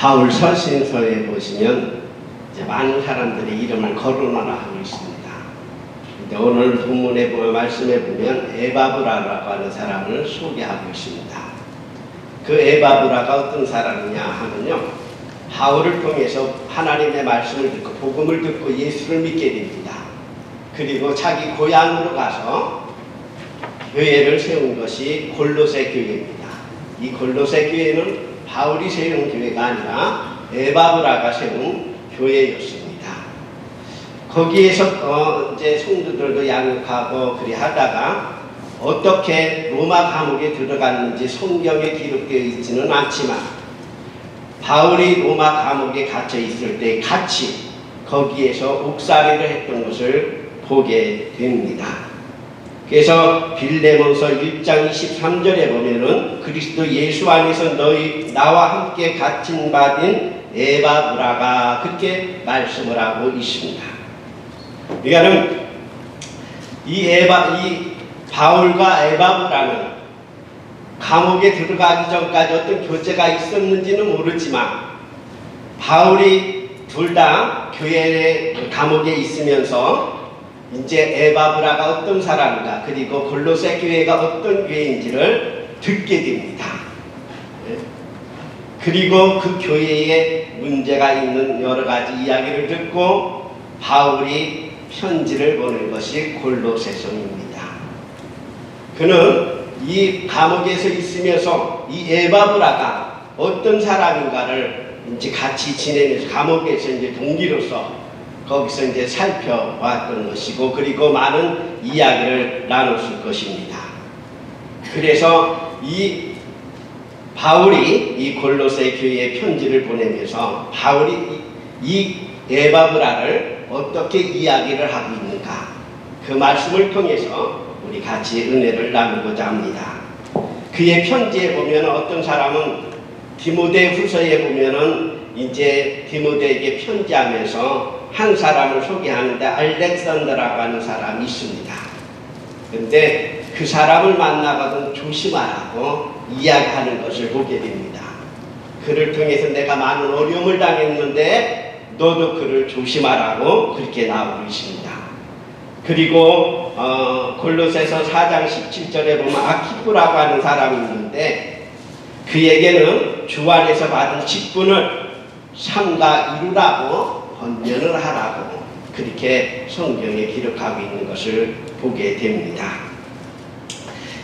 바울 서신서에 보시면 이제 많은 사람들이 이름을 거론하고 있습니다. 근데 오늘 본문에 보면 말씀해 보면 에바브라라고 하는 사람을 소개하고 있습니다. 그 에바브라가 어떤 사람이냐 하면요, 바울을 통해서 하나님의 말씀을 듣고 복음을 듣고 예수를 믿게 됩니다. 그리고 자기 고향으로 가서 교회를 세운 것이 골로새 교회입니다. 이 골로새 교회는 바울이 세운 교회가 아니라 에바브라가 세운 교회였습니다. 거기에서 이제 성도들도 양육하고 그리 하다가 어떻게 로마 감옥에 들어갔는지 성경에 기록되어 있지는 않지만 바울이 로마 감옥에 갇혀 있을 때 같이 거기에서 옥살이를 했던 것을 보게 됩니다. 그래서 빌레몬서 1장 23절에 보면은 그리스도 예수 안에서 나와 함께 갇힌 받은 에바브라가 그렇게 말씀을 하고 있습니다. 그러니까는 이 바울과 에바브라는 감옥에 들어가기 전까지 어떤 교제가 있었는지는 모르지만 바울이 둘 다 교회의 감옥에 있으면서 이제 에바브라가 어떤 사람인가 그리고 골로새 교회가 어떤 교회인지를 듣게 됩니다. 그리고 그 교회에 문제가 있는 여러 가지 이야기를 듣고 바울이 편지를 보낸 것이 골로새서입니다. 그는 이 감옥에서 있으면서 이 에바브라가 어떤 사람인가를 이제 같이 지내면서 감옥에서 이제 동기로서 거기서 이제 살펴봤던 것이고 그리고 많은 이야기를 나눴을 것입니다. 그래서 이 바울이 이 골로새 교회에 편지를 보내면서 바울이 이 에바브라를 어떻게 이야기를 하고 있는가 그 말씀을 통해서 우리 같이 은혜를 나누고자 합니다. 그의 편지에 보면 어떤 사람은 디모데 후서에 보면은 이제 디모데에게 편지하면서 한 사람을 소개하는데 알렉산더라고 하는 사람이 있습니다. 그런데 그 사람을 만나거든 조심하라고 이야기하는 것을 보게 됩니다. 그를 통해서 내가 많은 어려움을 당했는데 너도 그를 조심하라고 그렇게 나오고 있습니다. 그리고 골로새서 4장 17절에 보면 아키프라고 하는 사람이 있는데 그에게는 주 안에서 받은 직분을 삼가 이루라고 권면을 하라고 그렇게 성경에 기록하고 있는 것을 보게 됩니다.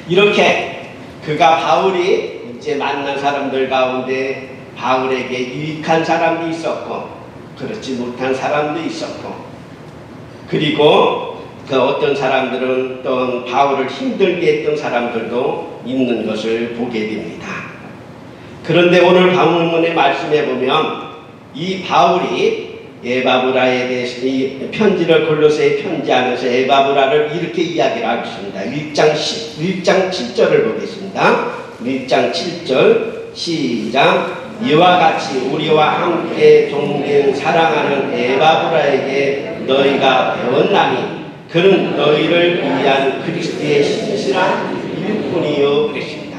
이렇게 그가 바울이 이제 만난 사람들 가운데 바울에게 유익한 사람도 있었고 그렇지 못한 사람도 있었고 그리고 그 어떤 사람들은 또 바울을 힘들게 했던 사람들도 있는 것을 보게 됩니다. 그런데 오늘 본문의 말씀에 보면 이 바울이 에바브라에 대해서 이 편지를 골로새에 편지하면서 에바브라를 이렇게 이야기를 하고 있습니다. 1장 7절을 보겠습니다. 1장 7절 시작. 이와 같이 우리와 함께 동행 사랑하는 에바브라에게 너희가 배웠나니 그는 너희를 위한 그리스도의 신실한 일꾼이요 그랬습니다.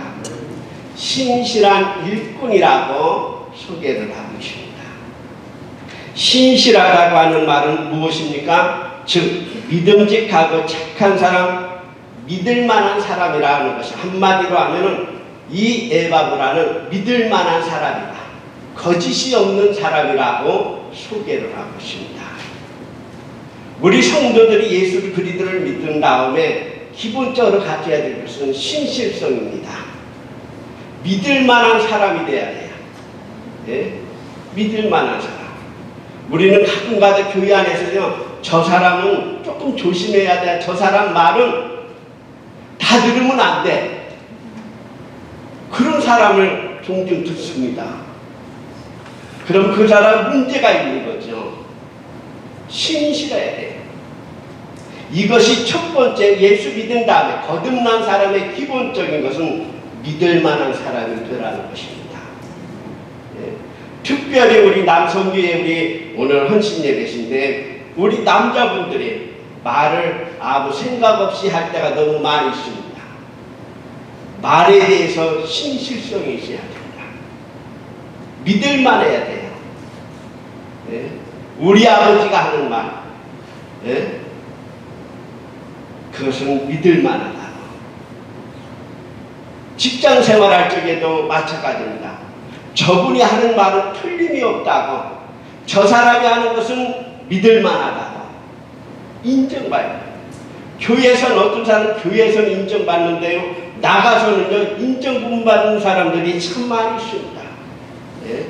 신실한 일꾼이라고 소개를 하고 있습니다. 신실하다고 하는 말은 무엇입니까? 즉 믿음직하고 착한 사람, 믿을 만한 사람이라는 것이 한마디로 하면은 이 에바브라는 믿을 만한 사람이다. 거짓이 없는 사람이라고 소개를 하고 있습니다. 우리 성도들이 예수 그리스도를 믿은 다음에 기본적으로 갖춰야 될 것은 신실성입니다. 믿을 만한 사람이 돼야 돼요. 네? 믿을 만한 사람. 우리는 가끔가다 교회 안에서요, 저 사람은 조금 조심해야 돼. 저 사람 말은 다 들으면 안 돼. 그런 사람을 종종 듣습니다. 그럼 그 사람 문제가 있는 거죠. 신실해야 돼요. 이것이 첫 번째 예수 믿은 다음에 거듭난 사람의 기본적인 것은 믿을 만한 사람이 되라는 것입니다. 예. 특별히 우리 남성교회 우리 오늘 헌신예배신데 우리 남자분들이 말을 아무 생각 없이 할 때가 너무 많이 있습니다. 말에 대해서 신실성이 있어야 됩니다. 믿을만 해야 돼요. 예? 우리 아버지가 하는 말, 예? 그것은 믿을만하다. 직장 생활할 적에도 마찬가지입니다. 저분이 하는 말은 틀림이 없다고, 저 사람이 하는 것은 믿을만하다고 인정받아요. 교회에서는 어떤 사람은 교회에서는 인정받는데요, 나가서는요 인정 못 받는 사람들이 참 많이 있습니다. 예?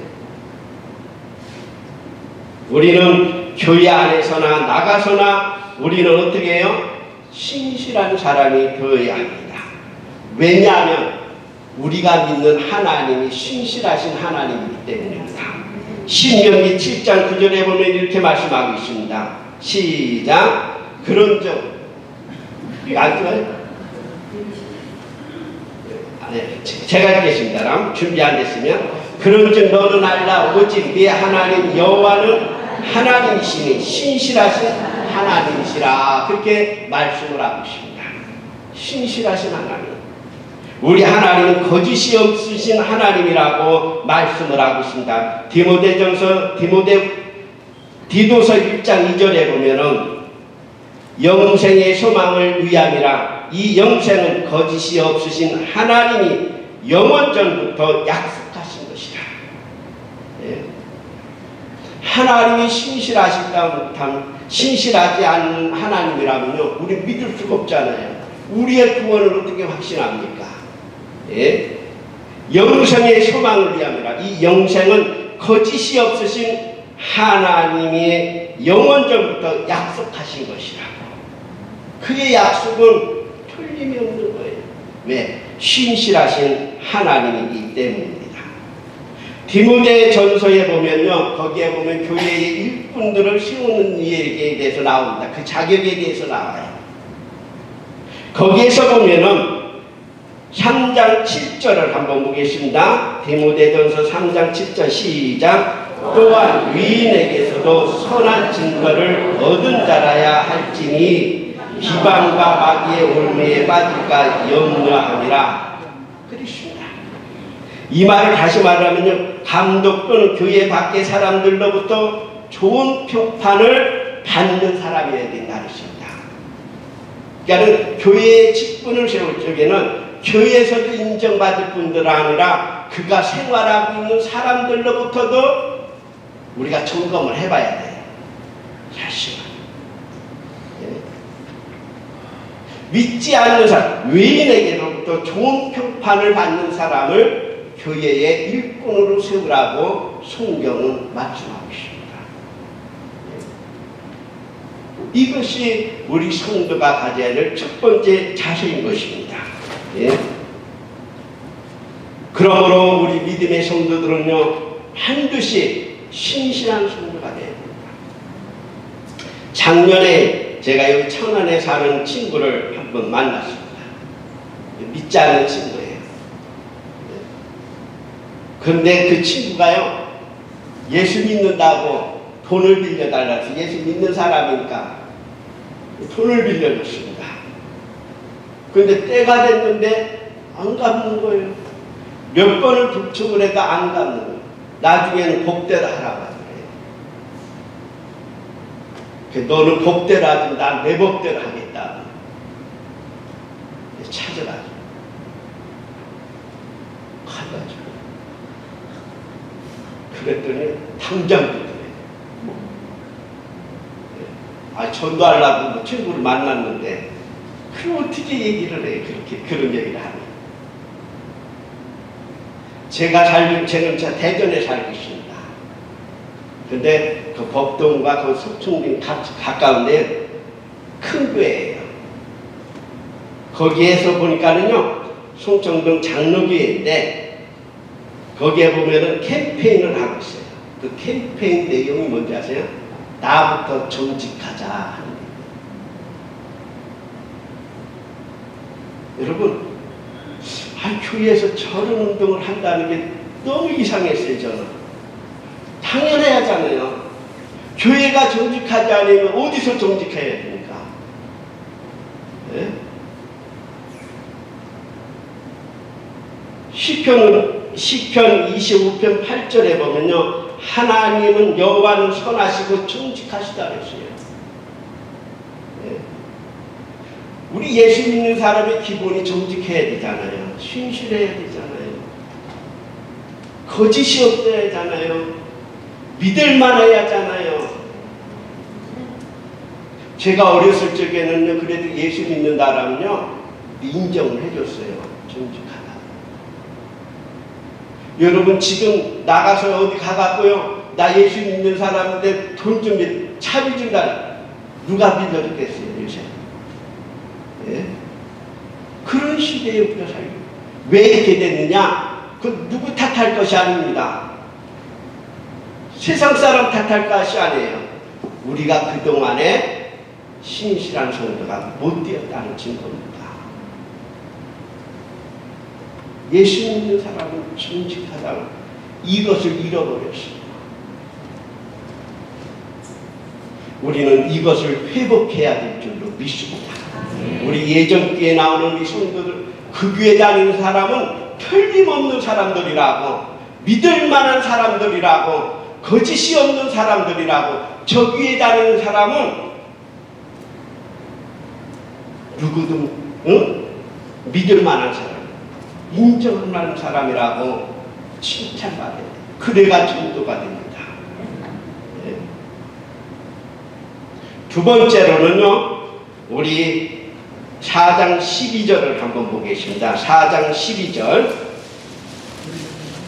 우리는 교회 안에서나 나가서나 우리는 어떻게 해요? 신실한 사람이 되어야 합니다. 왜냐하면 우리가 믿는 하나님이 신실하신 하나님이기 때문입니다. 신명기 7장 9절에 보면 이렇게 말씀하고 있습니다. 시작. 그런즉 이거 안 좋아요? 제가 읽겠습니다. 준비 안 됐으면. 그런즉 너는 알라 오직 네 하나님 여호와는 하나님이시니 신실하신 하나님이시라. 그렇게 말씀을 하고 있습니다. 신실하신 하나님. 우리 하나님은 거짓이 없으신 하나님이라고 말씀을 하고 있습니다. 디도서 1장 2절에 보면은 영생의 소망을 위함이라. 이 영생은 거짓이 없으신 하나님이 영원전부터 약속하신 것이라. 예. 하나님이 신실하지 않는 하나님이라면요, 우리 믿을 수가 없잖아요. 우리의 구원을 어떻게 확신합니까? 예? 영생의 소망을 위함이라. 이 영생은 거짓이 없으신 하나님이 영원전부터 약속하신 것이라고. 그의 약속은 틀림이 없는 거예요. 왜? 신실하신 하나님이기 때문입니다. 디모데전서에 보면요, 거기에 보면 교회의 일꾼들을 세우는 일에 대해서 나옵니다. 그 자격에 대해서 나와요. 거기에서 보면은 3장 7절을 한번 보겠습니다. 디모데전서 3장 7절 시작. 또한 위인에게서도 선한 증거를 얻은 자라야 할지니 비방과 마귀의 올매에 빠질까 염려함이라. 그렇습니다. 이 말을 다시 말하면요, 감독 또는 교회 밖의 사람들로부터 좋은 평판을 받는 사람이어야 된다는 것입니다. 그러니까 교회의 직분을 세울 적에는 교회에서도 인정받을 뿐들 아니라 그가 생활하고 있는 사람들로부터도 우리가 점검을 해봐야 돼요. 자신을. 예. 믿지 않는 사람, 외인에게로부터 좋은 평판을 받는 사람을 교회의 일꾼으로 세우라고 성경은 말씀하고 있습니다. 예. 이것이 우리 성도가 가져야 할 첫 번째 자세인 것입니다. 예. 그러므로 우리 믿음의 성도들은요, 반드시 신실한 성도가 돼야 됩니다. 작년에 제가 여기 천안에 사는 친구를 한번 만났습니다. 믿지 않는 친구예요. 그런데 그 친구가요, 예수 믿는다고 돈을 빌려달라서, 예수 믿는 사람이니까 돈을 빌려줬습니다. 그런데 때가 됐는데 안 갚는 거예요. 몇 번을 부축을 해도 안 갚는 거예요. 나중에는 복대를 하라고 하더래요. 너는 복대를 하든 난 내 복대를 하겠다. 찾으라고. 가가지고. 그랬더니 당장 그러더래요. 전도하려고 뭐 친구를 만났는데 그럼 어떻게 얘기를 해? 그렇게 그런 얘기를 하니? 저는 대전에 살고 있습니다. 근데 그 법동과 그 석촌동 가까운데 큰 교회예요. 거기에서 보니까는요, 송정동 장로교회인데 거기에 보면은 캠페인을 하고 있어요. 그 캠페인 내용이 뭔지 아세요? 나부터 정직하자 하는 거예요. 여러분, 교회에서 저런 운동을 한다는 게 너무 이상했어요. 저는 당연해야 하잖아요. 교회가 정직하지 않으면 어디서 정직해야 됩니까? 네? 시편은 시편 25편 8절에 보면요, 하나님은 여호와는 선하시고 정직하시다 그랬어요. 우리 예수 믿는 사람의 기본이 정직해야 되잖아요. 신실해야 되잖아요. 거짓이 없어야 하잖아요. 믿을 만해야 하잖아요. 제가 어렸을 적에는요, 그래도 예수 믿는 사람은요, 인정을 해줬어요. 정직하다. 여러분, 지금 나가서 어디 가갖고요, 나 예수 믿는 사람인데 돈 좀 차비 준다. 누가 빌려주겠어요, 요새? 예? 그런 시대에 우리가 살고, 왜 이렇게 됐느냐? 그 누구 탓할 것이 아닙니다. 세상 사람 탓할 것이 아니에요. 우리가 그동안에 신실한 성도가 못 되었다는 증거입니다. 예수 믿는 사람은 정직하다고 이것을 잃어버렸습니다. 우리는 이것을 회복해야 될 줄로 믿습니다. 우리 예전기에 나오는 우리 성도들, 그 교회 다니는 사람은 틀림없는 사람들이라고, 믿을 만한 사람들이라고, 거짓이 없는 사람들이라고. 저 교회 다니는 사람은 누구든 믿을 만한 사람, 인정할 만한 사람이라고 칭찬받아야 돼요. 그래가 정도가 됩니다. 네. 두 번째로는요, 우리 4장 12절을 한번 보겠습니다. 4장 12절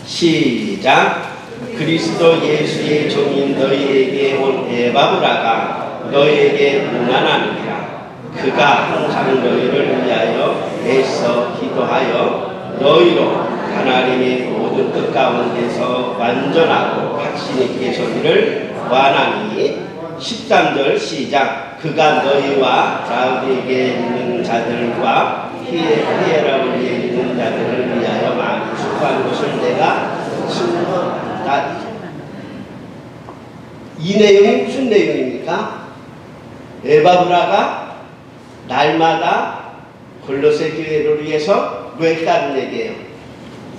시작. 그리스도 예수의 종인 너희에게 온 에바브라가 너희에게 문안하느니라. 그가 항상 너희를 위하여 애써 기도하여 너희로 하나님의 모든 뜻 가운데서 완전하고 확신 있게 서기를 원하니. 13절 시작. 그가 너희와 자우리에게 있는 자들과 히에라블리에 있는 자들을 위하여 많이 수고한 것을 내가 증거하다. 이 내용이 무슨 내용입니까? 에바브라가 날마다 골로새 교회를 위해서 뭐 했다는 얘기예요?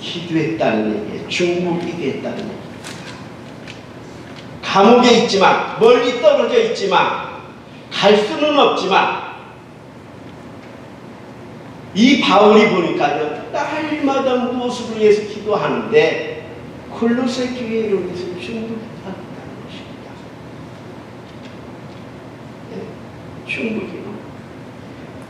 기도했다는 얘기예요. 중보기도했다는 얘기예요. 감옥에 있지만, 멀리 떨어져 있지만, 갈 수는 없지만, 이 바울이 보니까요, 날마다 무엇을 위해서 기도하는데 골로새 교회를 위해서 중보기도한다는 것입니다. 네, 중보기도.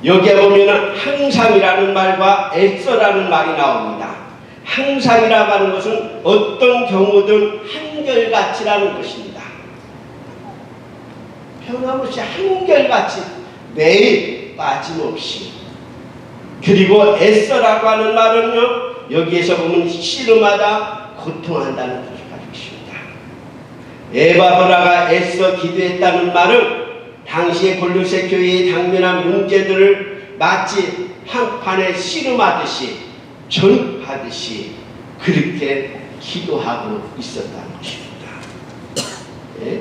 여기에 보면은 항상이라는 말과 애써라는 말이 나옵니다. 항상이라고 하는 것은 어떤 경우든 한결같이라는 것입니다. 변함없이 한결같이 매일 빠짐없이. 그리고 애써라고 하는 말은요, 여기에서 보면 씨름하다, 고통한다는 것을 가지고 있습니다. 에바브라가 애써 기도했다는 말은 당시의 골로새 교회의 당면한 문제들을 마치 한 판에 씨름하듯이, 전하듯이 그렇게 기도하고 있었다는 것입니다. 예?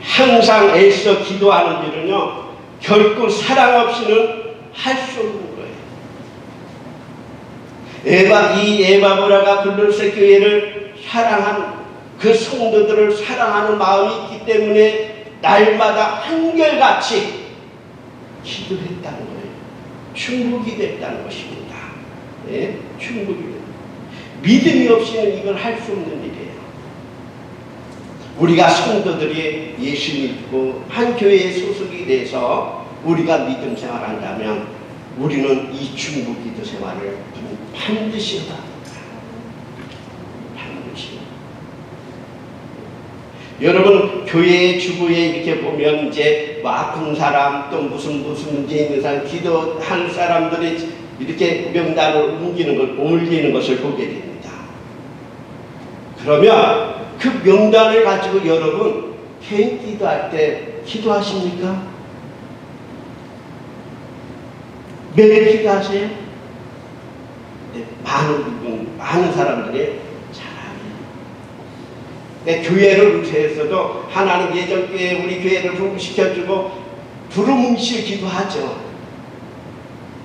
항상 애써 기도하는 일은요, 결코 사랑 없이는 할 수 없는 거예요. 이 에바브라가 골로새 교회를 사랑하는, 그 성도들을 사랑하는 마음이 있기 때문에 날마다 한결같이 기도했다는 거예요. 중보기도했다는 것입니다. 네? 중보기도. 믿음이 없이는 이걸 할 수 없는 일이에요. 우리가 성도들이 예수 믿고 한 교회에 소속이 돼서 우리가 믿음 생활한다면 우리는 이 중보기도 생활을 반드시 해야 합니다. 반드시. 여러분, 교회의 주부에 이렇게 보면 이제 뭐 아픈 사람, 또 무슨 문제 있는 사람, 기도하는 사람들이 이렇게 명단을 올리는 것을 보게 됩니다. 그러면 그 명단을 가지고 여러분 개인 기도할 때 기도하십니까? 매일 기도하세요? 네, 많은 사람들이 잘합니다. 교회를 위해서도 하나님 예전 교회 우리 교회를 부흥시켜주고 두루뭉실 기도하죠.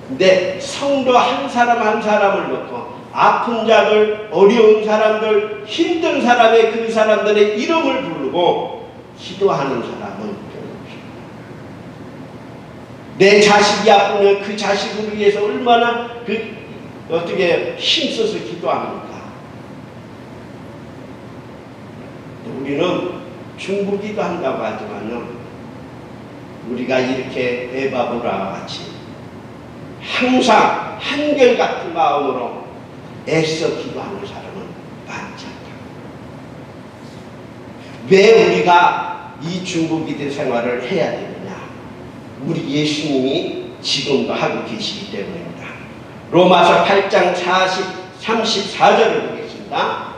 근데 성도 한 사람 한 사람을 놓고 아픈 자들, 어려운 사람들, 힘든 사람의 그 사람들의 이름을 부르고 기도하는 사람은 내 자식이 아프면 그 자식을 위해서 얼마나 어떻게 힘써서 기도합니까? 우리는 중보기도 한다고 하지만요, 우리가 이렇게 에바브라와 같이 항상 한결같은 마음으로 애써 기도하는 사람은 많지 않다. 왜 우리가 이 중보기도 생활을 해야 되느냐? 우리 예수님이 지금도 하고 계시기 때문입니다. 로마서 8장 34절을 보겠습니다.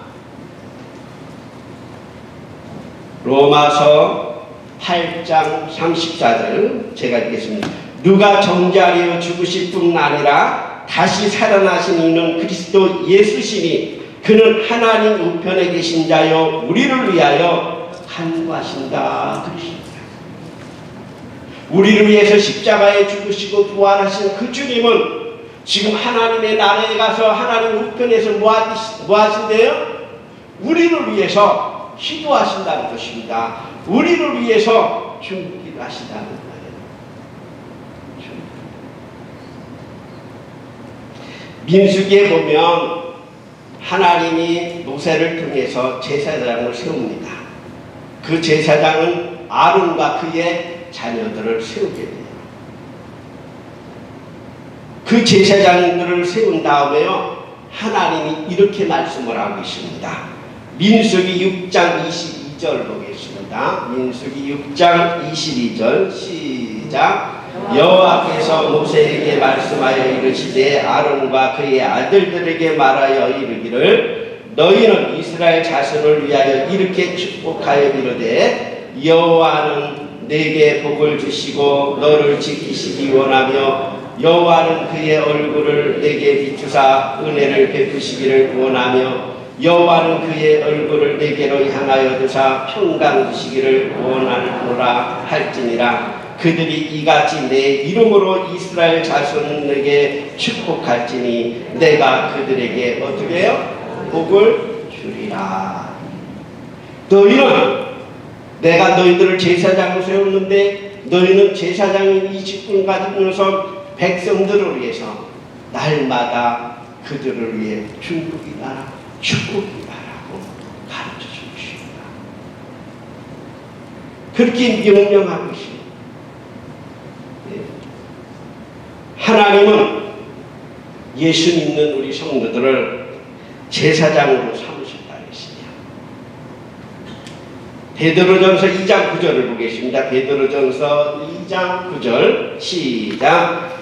로마서 8장 34절 제가 읽겠습니다. 누가 정죄하려 죽으실 뿐 아니라 다시 살아나신 이는 그리스도 예수시니 그는 하나님 우편에 계신 자여 우리를 위하여 간구하신다 그러십니다. 우리를 위해서 십자가에 죽으시고 부활하신 그 주님은 지금 하나님의 나라에 가서 하나님 우편에서 뭐 하신대요? 우리를 위해서 기도하신다는 것입니다. 우리를 위해서 중보기도 하신다는 거예요. 민수기에 보면 하나님이 모세를 통해서 제사장을 세웁니다. 그 제사장은 아론과 그의 자녀들을 세우게 돼요. 그 제사장들을 세운 다음에요, 하나님이 이렇게 말씀을 하고 있습니다. 민수기 6장 22절 보겠습니다. 민수기 6장 22절 시작. 여호와께서 모세에게 말씀하여 이르시되 아론과 그의 아들들에게 말하여 이르기를 너희는 이스라엘 자손을 위하여 이렇게 축복하여 이르되 여호와는 내게 복을 주시고 너를 지키시기 원하며 여호와는 그의 얼굴을 내게 비추사 은혜를 베푸시기를 원하며 여호와는 그의 얼굴을 내게로 향하여 두사 평강 주시기를 원하노라 할지니라. 그들이 이같이 내 이름으로 이스라엘 자손에게 축복할지니 내가 그들에게 어떻게 해요? 복을 주리라. 너희는 내가 너희들을 제사장으로 세웠는데 너희는 제사장인 이 직분을 가지고서 백성들을 위해서 날마다 그들을 위해 중보기도하라, 축복기도하라고 가르쳐주고 있습니다. 그렇게 명령하고 있습니다. 하나님은 예수 믿는 우리 성도들을 제사장으로 삼으셨다 했습니다. 베드로전서 2장 9절을 보겠습니다. 베드로전서 2장 9절 시작.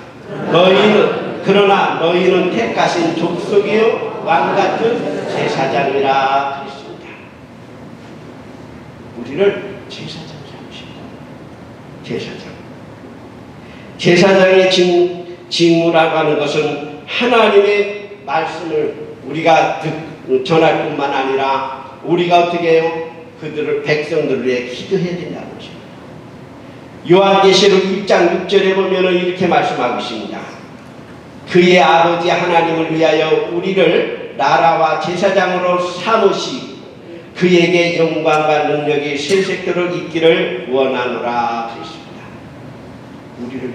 그러나 너희는 택하신 족속이요 왕같은 제사장이라 그랬습니다. 우리를 제사장 삼으셨다. 제사장. 제사장의 직무라고 하는 것은 하나님의 말씀을 우리가 전할 뿐만 아니라 우리가 어떻게 해요? 그들을 백성들을 위해 기도해야 된다는 것입니다. 요한계시록 1장 6절에 보면 이렇게 말씀하고 있습니다. 그의 아버지 하나님을 위하여 우리를 나라와 제사장으로 삼으시 그에게 영광과 능력이 세세토록 있기를 원하노라 그랬습니다. 우리를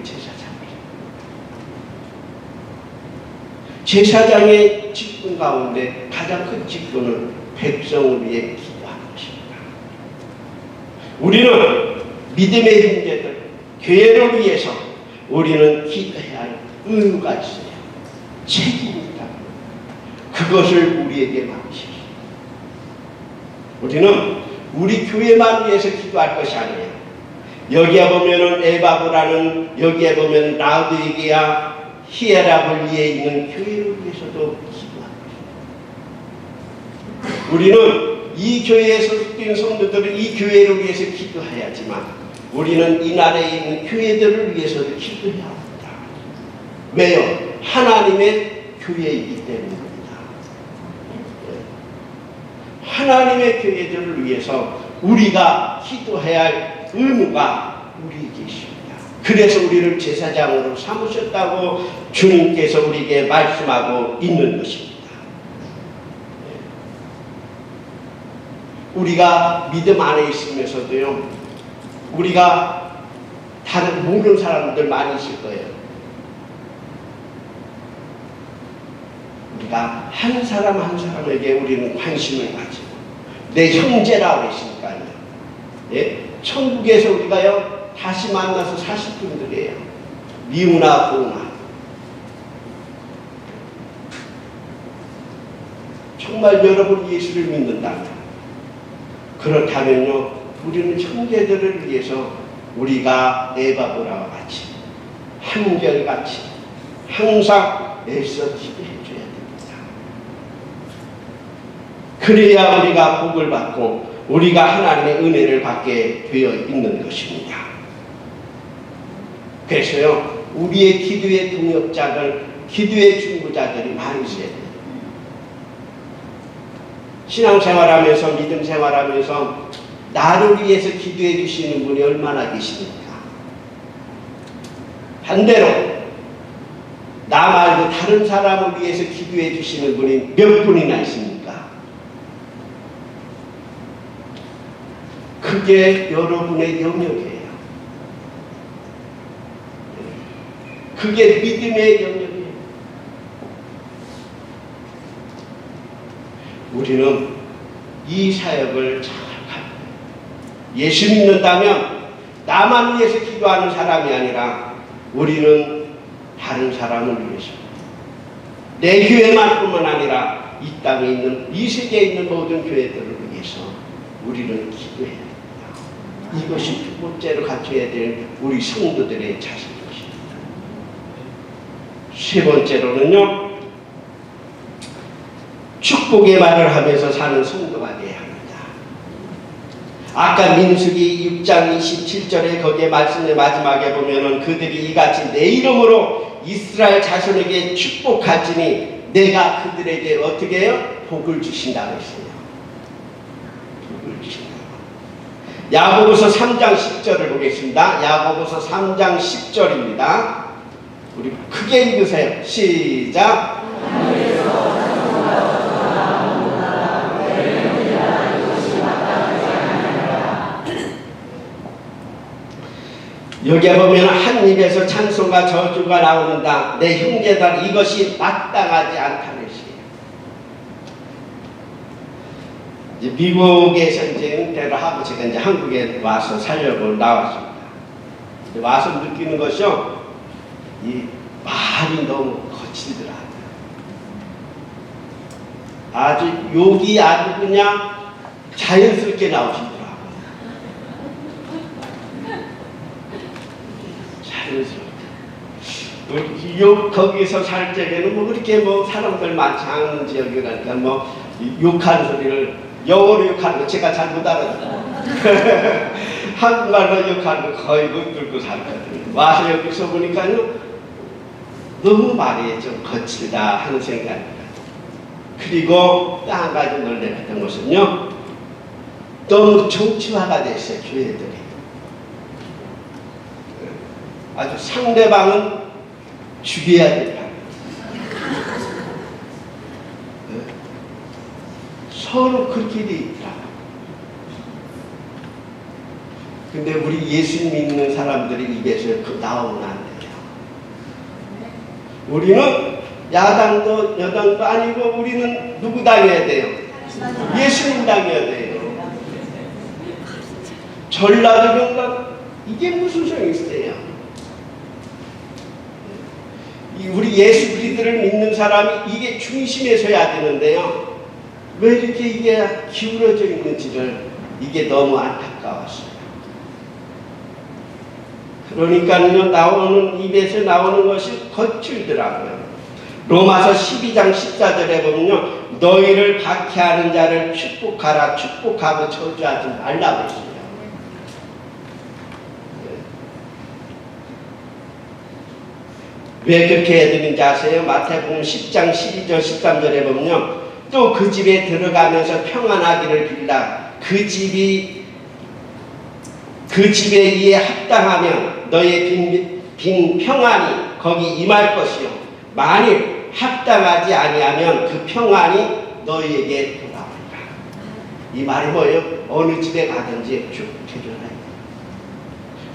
제사장의 직분 가운데 가장 큰 직분은 백성을 위해 기도하는 것입니다. 우리는 믿음의 형제들, 교회를 위해서 우리는 기도해야 할 의무가 있어요. 책임이 있다. 그것을 우리에게 맡기십시오. 우리는 우리 교회만 위해서 기도할 것이 아니에요. 여기에 보면은 에바브라는, 여기에 보면 라우디게아, 히에라볼리에 있는 교회를 위해서도 기도합니다. 우리는 이 교회에 소속된 성도들은 이 교회를 위해서 기도해야지만 우리는 이 나라에 있는 교회들을 위해서도 기도해야 합니다. 왜요? 하나님의 교회이기 때문입니다. 하나님의 교회들을 위해서 우리가 기도해야 할 의무가 우리에게 있습니다. 그래서 우리를 제사장으로 삼으셨다고 주님께서 우리에게 말씀하고 있는 것입니다. 우리가 믿음 안에 있으면서도요, 우리가 다른 모르는 사람들 많이 있을 거예요. 우리가 한 사람 한 사람에게 우리는 관심을 가지고, 내 형제라고 했으니까요. 예? 천국에서 우리가요 다시 만나서 사실 분들이에요. 미우나 고우나. 정말 여러분 예수를 믿는다면, 그렇다면요 우리는 형제들을 위해서 우리가 에바브라와 같이 한결같이 항상 애써 기도해줘야 됩니다. 그래야 우리가 복을 받고 우리가 하나님의 은혜를 받게 되어 있는 것입니다. 그래서요 우리의 기도의 동역자들, 기도의 중보자들이 많이 있어야 돼요. 신앙생활하면서, 믿음 생활하면서 나를 위해서 기도해 주시는 분이 얼마나 계십니까? 반대로 나 말고 다른 사람을 위해서 기도해 주시는 분이 몇 분이나 있습니까? 그게 여러분의 영역이에요. 그게 믿음의 영역이에요. 우리는 이 사역을 잘 하고, 예수 믿는다면 나만 위해서 기도하는 사람이 아니라 우리는 다른 사람을 위해서, 내 교회만뿐만 아니라 이 땅에 있는, 이 세계에 있는 모든 교회들을 위해서 우리는 기도해야 됩니다. 이것이 두 번째로 갖춰야 될 우리 성도들의 자세입니다. 세 번째로는요, 축복의 말을 하면서 사는 성도가 되어야 합니다. 아까 민수기 6장 27절에 거기에 말씀의 마지막에 보면은 그들이 이같이 내 이름으로 이스라엘 자손에게 축복할지니 내가 그들에게 어떻게 해요? 복을 주신다고 했어요. 복을 주신다고. 야고보서 3장 10절을 보겠습니다. 야고보서 3장 10절입니다. 우리 크게 읽으세요. 시작. 여기에 보면 한 입에서 찬송과 저주가 나오는다. 내 형제들 이것이 마땅하지 않다는 것이에요. 이제 미국에서 이제 은퇴를 하고 제가 이제 한국에 와서 살려고 나왔습니다. 와서 느끼는 것이요, 이 말이 너무 거칠더라. 아주 욕이 아주 그냥 자연스럽게 나오시더라고요. 욕 거기서 살 적에는 뭐 그렇게 뭐 사람들 많지 않은 지역이라니까 뭐 욕하는 소리를 영어로 욕하는 거 제가 잘 못 알아듣고 한국말로 욕하는 거 거의 못 듣고 살거든요. 와서 여기서 보니까요 너무 말이 좀 거칠다 하는 생각입니다. 그리고 또 한 가지 놀래켰던 것은요, 너무 정치화가 됐어요. 교회들이 아주 상대방은 죽여야 된다. 서로 그렇게 돼 있더라고요. 근데 우리 예수 믿는 사람들이 입에서 나오면 안 돼요. 우리는 야당도 여당도 아니고 우리는 누구 당해야 돼요? 예수님 당해야 돼요. 전라도 경남 이게 무슨 소용이 있어요? 우리 예수 그리스도를 믿는 사람이 이게 중심에 서야 되는데요. 왜 이렇게 이게 기울어져 있는지를 이게 너무 안타까웠어요. 그러니까요 나오는 입에서 나오는 것이 거칠더라고요. 로마서 12장 14절에 보면요, 너희를 박해하는 자를 축복하라, 축복하고 저주하지 말라고 했어요. 왜 그렇게 해야 되는지 아세요? 마태복음 10장 12절 13절에 보면요, 또 그 집에 들어가면서 평안하기를 빌라. 그 집에 이에 합당하면 평안은 너의 빈 평안이 거기 임할 것이요 만일 합당하지 아니하면 그 평안이 너희에게 돌아오리라. 이 말이 뭐예요? 어느 집에 가든지 축복해줘라.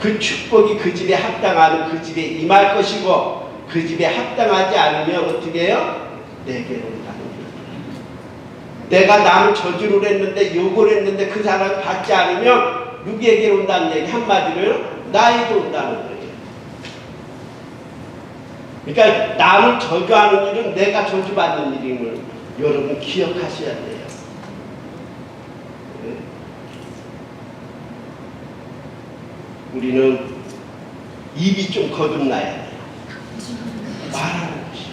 그 축복이 그 집에 합당하는 그 집에 임할 것이고 그 집에 합당하지 않으면 어떻게 해요? 내게로 온다는 거예요. 내가 남을 저주를 했는데 욕을 했는데 그 사람이 받지 않으면 누구에게로 온다는 얘기 한마디로요? 나에게 온다는 거예요. 그러니까 남을 저주하는 일은 내가 저주받는 일임을 여러분 기억하셔야 돼요. 우리는 입이 좀 거듭나야 돼요. 말하는 것이.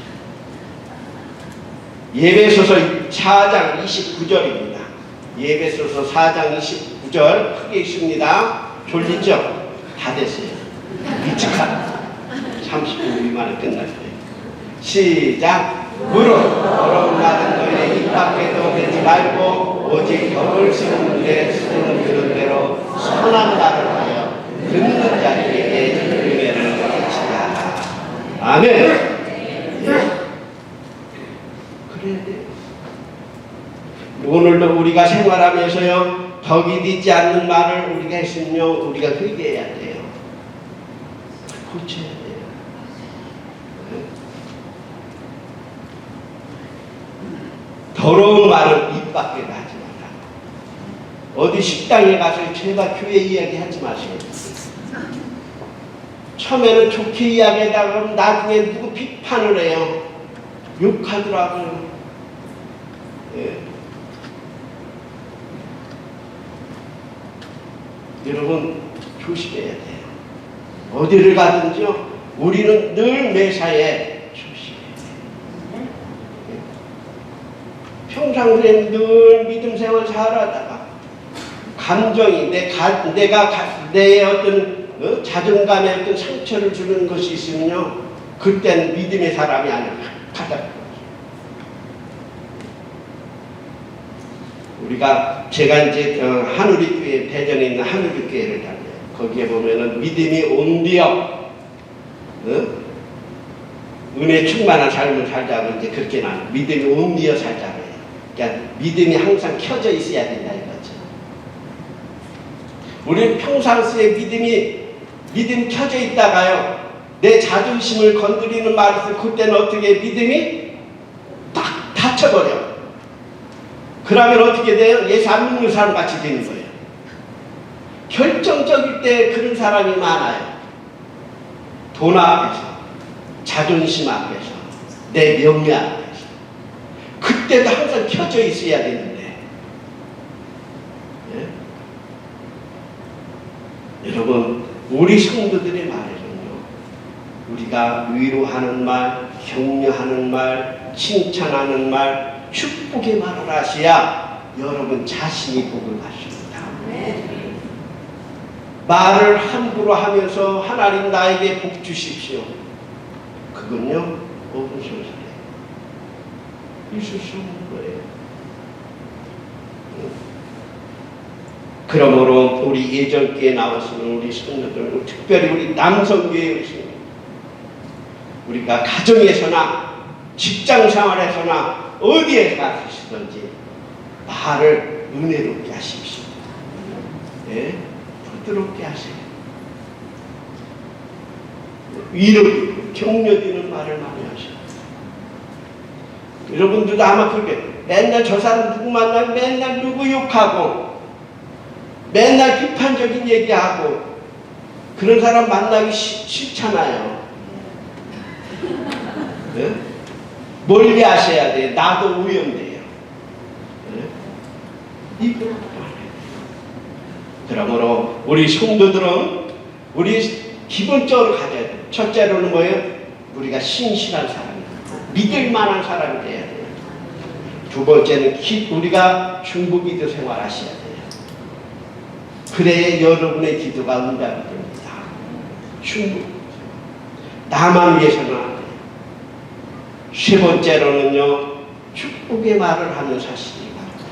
예배소서 4장 29절입니다. 예배소서 4장 29절 크게 읽습니다. 졸리죠? 다 됐어요. 일찍한 30분 미만에 끝날 거예요. 시작! 무릇 더러운 말은 너희의 입 밖에도 내지 말고 오직 덕을 쓰는데 쓰는 그런 대로 선한 말을 하여 듣는 자에게 은혜를 끼치라. 아멘. 예. 그래야 돼요. 오늘도 우리가 생활하면서요 덕이 되지 않는 말을 우리가 했으면 우리가 회개해야 돼요. 고쳐야 돼요. 더러운 말은 입 밖에 하지 마라. 어디 식당에 가서 제발 교회 이야기 하지 마세요. 처음에는 좋게 이야기하다가 그러면 나중에 누구 비판을 해요. 욕하더라고요. 예. 여러분 조심해야 돼요. 어디를 가든지요 우리는 늘 매사에 조심해야 돼요. 예. 평상시에 늘 믿음 생활 살아다가 감정이 내 어떤 자존감에 어떤 상처를 주는 것이 있으면요 그때는 믿음의 사람이 아니라 가다. 제가 이제 하누리교회 대전에 있는 하누리교회를 다녀요. 거기에 보면은 믿음이 온디어 은혜 충만한 삶을 살자고 이제 그렇게 나는 믿음이 온디어 살자고 해요. 그러니까 믿음이 항상 켜져 있어야 된다 이거죠. 우리는 평상시에 믿음이 켜져 있다가요 내 자존심을 건드리는 말이 있어요. 그때는 어떻게 믿음이 딱 닫혀버려. 그러면 어떻게 돼요? 예수 안 믿는 사람 같이 되는 거예요. 결정적일 때 그런 사람이 많아요. 돈 앞에서, 자존심 앞에서, 내 명예 앞에서. 그때도 항상 켜져 있어야 되는데. 예? 여러분, 우리 성도들의 말에는요, 우리가 위로하는 말, 격려하는 말, 칭찬하는 말, 축복의 말을 하셔야 여러분 자신이 복을 받습니다. 말을 함부로 하면서 하나님 나에게 복 주십시오. 그건요 옳은 소리예요. 있을 수 없는 거예요. 그러므로 우리 예전기에 나왔으면 우리 성도들, 특별히 우리 남성교회에 우리가 가정에서나 직장생활에서나 어디에 가시든지 말을 은혜롭게 하십시오. 예? 부드럽게 하세요. 위로 격려되는 말을 많이 하세요. 여러분들도 아마 그렇게 맨날 저 사람 누구 만나면 맨날 누구 욕하고 맨날 비판적인 얘기하고 그런 사람 만나기 싫잖아요. 예? 멀리 하셔야 돼요. 나도 오염돼요. 네? 그러므로 우리 성도들은 우리 기본적으로 가져야 돼요. 첫째로는 뭐예요? 우리가 신실한 사람이에요. 믿을 만한 사람이 돼야 돼요. 두 번째는 우리가 중보기도 생활하셔야 돼요. 그래야 여러분의 기도가 응답이 됩니다. 중보. 나만 위해서는 안 돼요. 세 번째로는요, 축복의 말을 하는 사실이 바랍니다.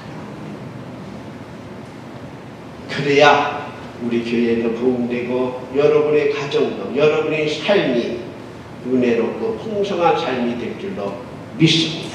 그래야 우리 교회도 부흥되고 여러분의 가정도 여러분의 삶이 은혜롭고 풍성한 삶이 될 줄로 믿습니다.